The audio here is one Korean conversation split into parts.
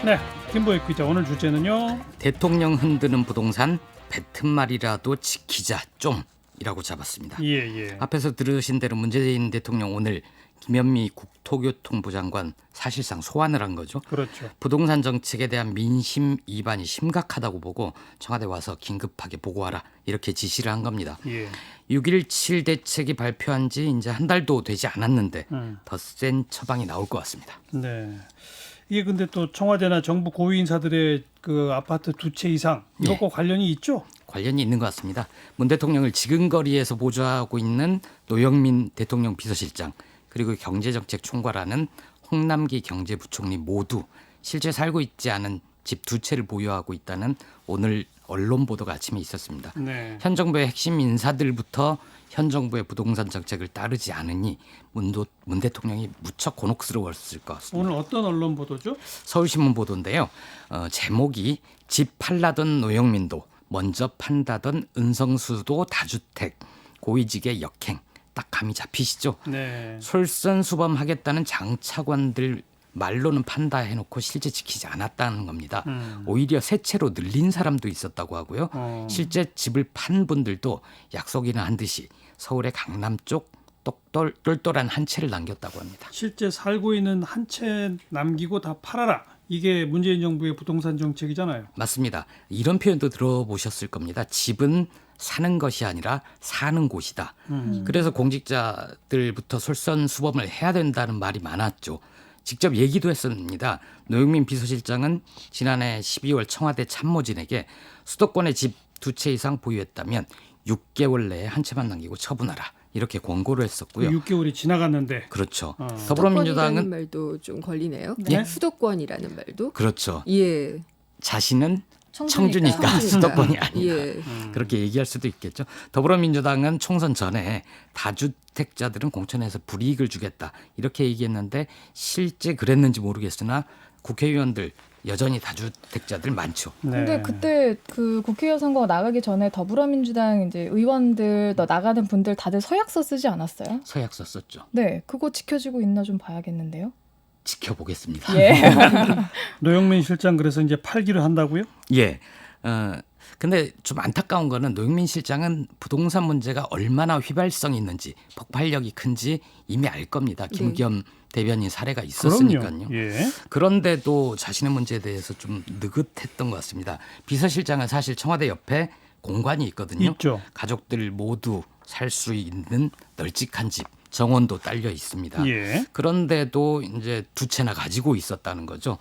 네, 김보익 기자 오늘 주제는요. 대통령 흔드는 부동산 뱉은 말이라도 지키자 좀이라고 잡았습니다. 예. 앞에서 들으신 대로 문재인 대통령 오늘 김현미 국토교통부 장관 사실상 소환을 한 거죠. 그렇죠. 부동산 정책에 대한 민심 이반이 심각하다고 보고 청와대 와서 긴급하게 보고하라 이렇게 지시를 한 겁니다. 예. 6.17 대책이 발표한 지 이제 한 달도 되지 않았는데 더 센 처방이 나올 것 같습니다. 네. 이게 근데 또 청와대나 정부 고위 인사들의 그 아파트 2채 이상 이것과 관련이 있죠? 관련이 있는 것 같습니다. 문 대통령을 지근거리에서 보좌하고 있는 노영민 대통령 비서실장 그리고 경제정책 총괄하는 홍남기 경제부총리 모두 실제 살고 있지 않은 집 2채를 보유하고 있다는 오늘 언론 보도가 아침에 있었습니다. 네. 현 정부의 핵심 인사들부터 현 정부의 부동산 정책을 따르지 않으니 문 대통령이 무척 곤혹스러웠을 것 같습니다. 오늘 어떤 언론 보도죠? 서울신문 보도인데요. 제목이 집 팔라던 노영민도 먼저 판다던 은성수도 다주택 고위직의 역행 딱 감이 잡히시죠? 네. 솔선수범하겠다는 장차관들 말로는 판다 해놓고 실제 지키지 않았다는 겁니다. 오히려 새 채로 늘린 사람도 있었다고 하고요. 실제 집을 판 분들도 약속이나 한 듯이 서울의 강남 쪽 똘똘한 한 채를 남겼다고 합니다. 실제 살고 있는 한 채 남기고 다 팔아라. 이게 문재인 정부의 부동산 정책이잖아요. 맞습니다. 이런 표현도 들어보셨을 겁니다. 집은 사는 것이 아니라 사는 곳이다. 그래서 공직자들부터 솔선수범을 해야 된다는 말이 많았죠. 직접 얘기도 했습니다. 노영민 비서실장은 지난해 12월 청와대 참모진에게 수도권에 집 2채 이상 보유했다면 6개월 내에 한 채만 남기고 처분하라. 이렇게 권고를 했었고요. 6개월이 지나갔는데. 그렇죠. 수도권이라는 더불어민주당은 말도 좀 걸리네요. 네? 수도권이라는 말도. 그렇죠. 예. 자신은 청주니까 청주니까. 수도권이 아니다. 예. 그렇게 얘기할 수도 있겠죠. 더불어민주당은 총선 전에 다주택자들은 공천에서 불이익을 주겠다 이렇게 얘기했는데 실제 그랬는지 모르겠으나 국회의원들 여전히 다주택자들 많죠. 네. 근데 그때 그 국회의원 선거 나가기 전에 더불어민주당 이제 의원들 나가는 분들 다들 서약서 쓰지 않았어요? 서약서 썼죠. 네, 그거 지켜지고 있나 좀 봐야겠는데요. 지켜보겠습니다. 예. 노영민 실장 그래서 이제 팔기를 한다고요? 예. 근데 좀 안타까운 거는 노영민 실장은 부동산 문제가 얼마나 휘발성이 있는지 폭발력이 큰지 이미 알 겁니다. 김기현 대변인 사례가 있었으니까요. 그럼요. 예. 그런데도 자신의 문제에 대해서 좀 느긋했던 것 같습니다. 비서실장은 사실 청와대 옆에 공간이 있거든요. 있죠. 가족들 모두 살 수 있는 널찍한 집. 정원도 딸려 있습니다. 예. 그런데도 이제 2채나 가지고 있었다는 거죠.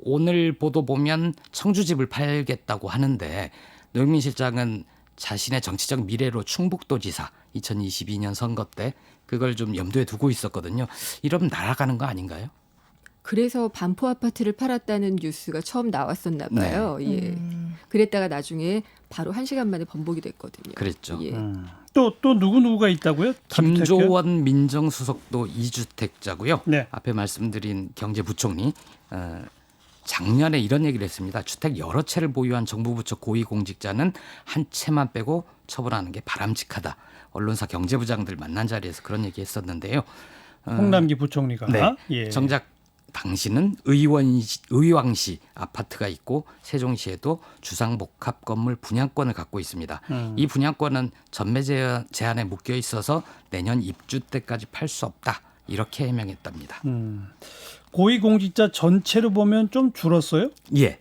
오늘 보도 보면 청주집을 팔겠다고 하는데 노영민 실장은 자신의 정치적 미래로 충북도지사 2022년 선거 때 그걸 좀 염두에 두고 있었거든요. 이러면 날아가는 거 아닌가요? 그래서 반포 아파트를 팔았다는 뉴스가 처음 나왔었나 봐요. 예. 그랬다가 나중에 바로 1시간 만에 번복이 됐거든요. 그랬죠. 예. 또 누구가 있다고요? 김조원 민정수석도 2주택자고요. 네. 앞에 말씀드린 경제부총리 작년에 이런 얘기를 했습니다. 주택 여러 채를 보유한 정부 부처 고위공직자는 한 채만 빼고 처분하는 게 바람직하다. 언론사 경제부장들 만난 자리에서 그런 얘기 했었는데요. 홍남기 부총리가. 네. 예. 정작 당시는 의왕시 아파트가 있고 세종시에도 주상복합 건물 분양권을 갖고 있습니다. 이 분양권은 전매 제한에 묶여 있어서 내년 입주 때까지 팔 수 없다. 이렇게 해명했답니다. 고위공직자 전체로 보면 좀 줄었어요? 예.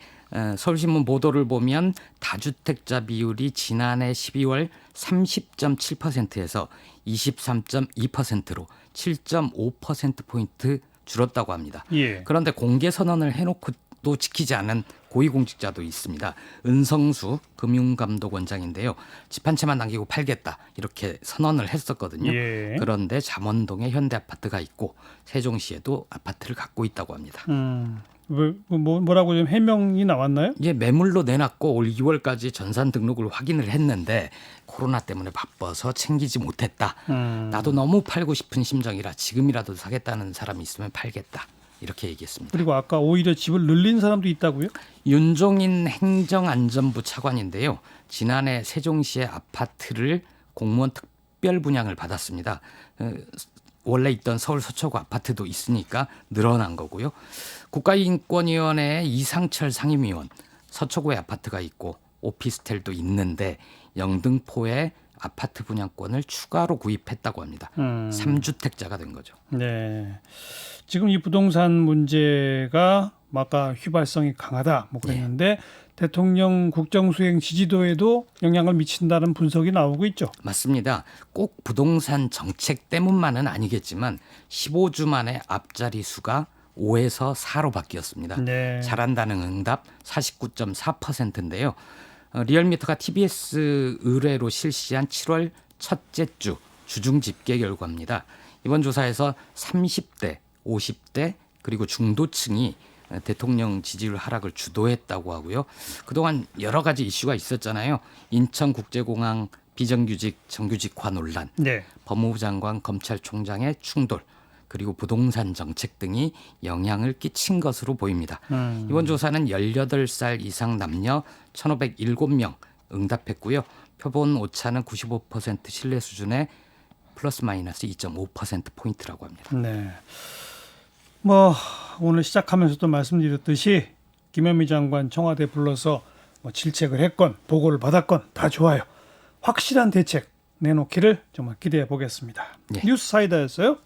서울신문 보도를 보면 다주택자 비율이 지난해 12월 30.7%에서 23.2%로 7.5%포인트 줄었다고 합니다. 예. 그런데 공개 선언을 해놓고도 지키지 않은 고위공직자도 있습니다. 은성수 금융감독원장인데요. 집 한 채만 남기고 팔겠다 이렇게 선언을 했었거든요. 예. 그런데 잠원동에 현대아파트가 있고 세종시에도 아파트를 갖고 있다고 합니다. 뭐라고 좀 해명이 나왔나요? 예, 매물로 내놨고 올 2월까지 전산 등록을 확인을 했는데 코로나 때문에 바빠서 챙기지 못했다. 나도 너무 팔고 싶은 심정이라 지금이라도 사겠다는 사람이 있으면 팔겠다. 이렇게 얘기했습니다. 그리고 아까 오히려 집을 늘린 사람도 있다고요? 윤종인 행정안전부 차관인데요. 지난해 세종시의 아파트를 공무원 특별 분양을 받았습니다. 원래 있던 서울 서초구 아파트도 있으니까 늘어난 거고요. 국가인권위원회 이상철 상임위원, 서초구에 아파트가 있고 오피스텔도 있는데 영등포에 아파트 분양권을 추가로 구입했다고 합니다. 3주택자가 된 거죠. 네. 지금 이 부동산 문제가 아까 휘발성이 강하다 뭐 그랬는데 대통령 국정수행 지지도에도 영향을 미친다는 분석이 나오고 있죠. 맞습니다. 꼭 부동산 정책 때문만은 아니겠지만 15주 만에 앞자리 수가 5에서 4로 바뀌었습니다. 네. 잘한다는 응답 49.4%인데요. 리얼미터가 TBS 의뢰로 실시한 7월 첫째 주 주중 집계 결과입니다. 이번 조사에서 30대, 50대 그리고 중도층이 대통령 지지율 하락을 주도했다고 하고요. 그동안 여러 가지 이슈가 있었잖아요. 인천국제공항 비정규직 정규직화 논란, 네. 법무부 장관 검찰총장의 충돌, 그리고 부동산 정책 등이 영향을 끼친 것으로 보입니다. 이번 조사는 18살 이상 남녀 1,507명 응답했고요. 표본 오차는 95% 신뢰 수준의 플러스 마이너스 2.5%포인트라고 합니다. 네. 뭐 오늘 시작하면서도 말씀드렸듯이 김현미 장관 청와대 불러서 뭐 질책을 했건 보고를 받았건 다 좋아요. 확실한 대책 내놓기를 정말 기대해 보겠습니다. 네. 뉴스 사이다였어요.